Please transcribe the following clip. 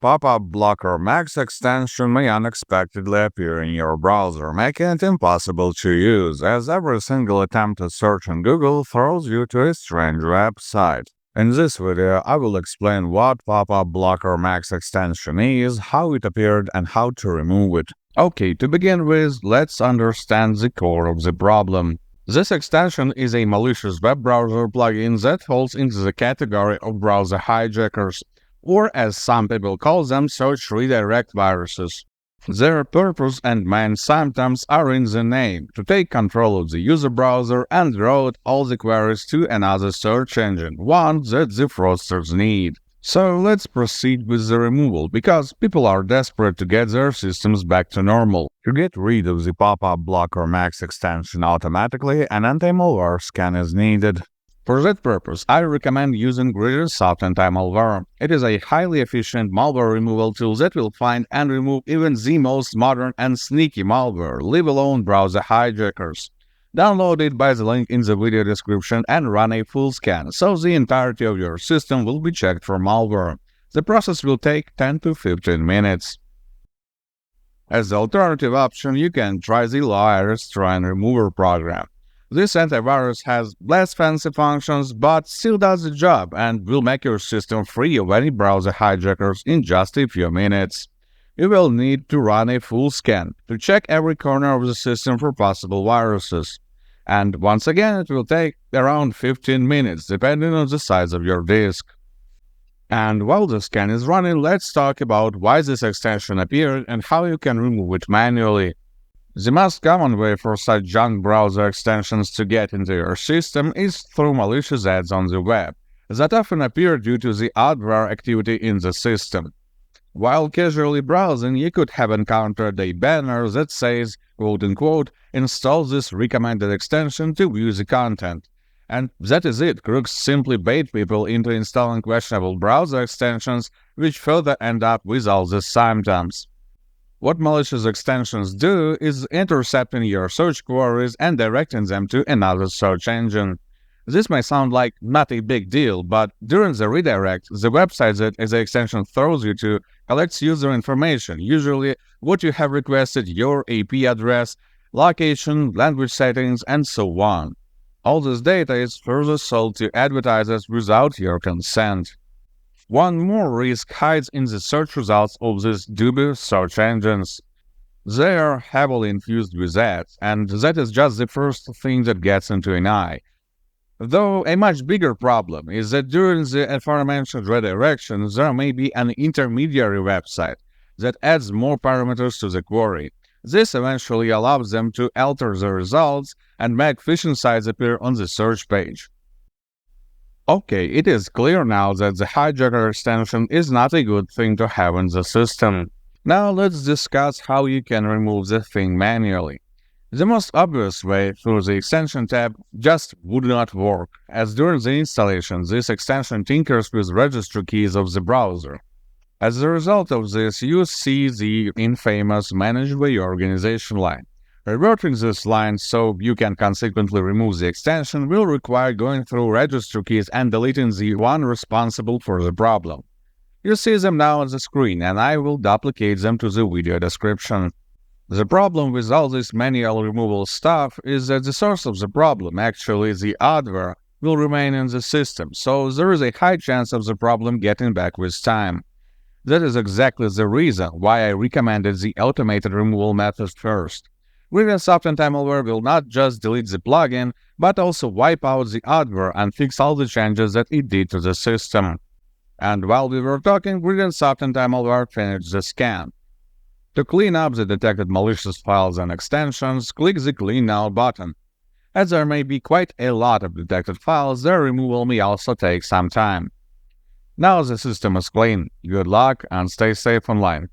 Popup Blocker Max extension may unexpectedly appear in your browser, making it impossible to use, as every single attempt at search on Google throws you to a strange website. In this video, I will explain what Popup Blocker Max extension is, how it appeared, and how to remove it. Okay, to begin with, let's understand the core of the problem. This extension is a malicious web browser plugin that falls into the category of browser hijackers, or as some people call them, search redirect viruses. Their purpose and main symptoms are in the name: to take control of the user browser and route all the queries to another search engine, one that the fraudsters need. So let's proceed with the removal, because people are desperate to get their systems back to normal. To get rid of the Popup Blocker Max extension automatically, an anti-malware scan is needed. For that purpose, I recommend using GridinSoft Anti-Malware. It is a highly efficient malware removal tool that will find and remove even the most modern and sneaky malware, leave alone browser hijackers. Download it by the link in the video description and run a full scan, so the entirety of your system will be checked for malware. The process will take 10 to 15 minutes. As the alternative option, you can try the Loaris Try and Remover program. This antivirus has less fancy functions, but still does the job and will make your system free of any browser hijackers in just a few minutes. You will need to run a full scan to check every corner of the system for possible viruses. And once again, it will take around 15 minutes, depending on the size of your disk. And while the scan is running, let's talk about why this extension appeared and how you can remove it manually. The most common way for such junk browser extensions to get into your system is through malicious ads on the web, that often appear due to the adware activity in the system. While casually browsing, you could have encountered a banner that says, quote-unquote, "install this recommended extension to view the content." And that is it. Crooks simply bait people into installing questionable browser extensions, which further end up with all the symptoms. What malicious extensions do is intercepting your search queries and directing them to another search engine. This may sound like not a big deal, but during the redirect, the website that the extension throws you to collects user information, usually what you have requested, your IP address, location, language settings, and so on. All this data is further sold to advertisers without your consent. One more risk hides in the search results of these dubious search engines. They are heavily infused with ads, and that is just the first thing that gets into an eye. Though a much bigger problem is that during the aforementioned redirection, there may be an intermediary website that adds more parameters to the query. This eventually allows them to alter the results and make phishing sites appear on the search page. Okay, it is clear now that the hijacker extension is not a good thing to have in the system. Now let's discuss how you can remove the thing manually. The most obvious way, through the extension tab, just would not work, as during the installation this extension tinkers with registry keys of the browser. As a result of this, you see the infamous Manage by Organization line. Reverting this line so you can consequently remove the extension will require going through registry keys and deleting the one responsible for the problem. You see them now on the screen, and I will duplicate them to the video description. The problem with all this manual removal stuff is that the source of the problem, actually the adware, will remain in the system, so there is a high chance of the problem getting back with time. That is exactly the reason why I recommended the automated removal method first. GridinSoft Anti-Malware will not just delete the plugin, but also wipe out the adware and fix all the changes that it did to the system. And while we were talking, GridinSoft Anti-Malware finished the scan. To clean up the detected malicious files and extensions, click the Clean Now button. As there may be quite a lot of detected files, their removal may also take some time. Now the system is clean. Good luck and stay safe online.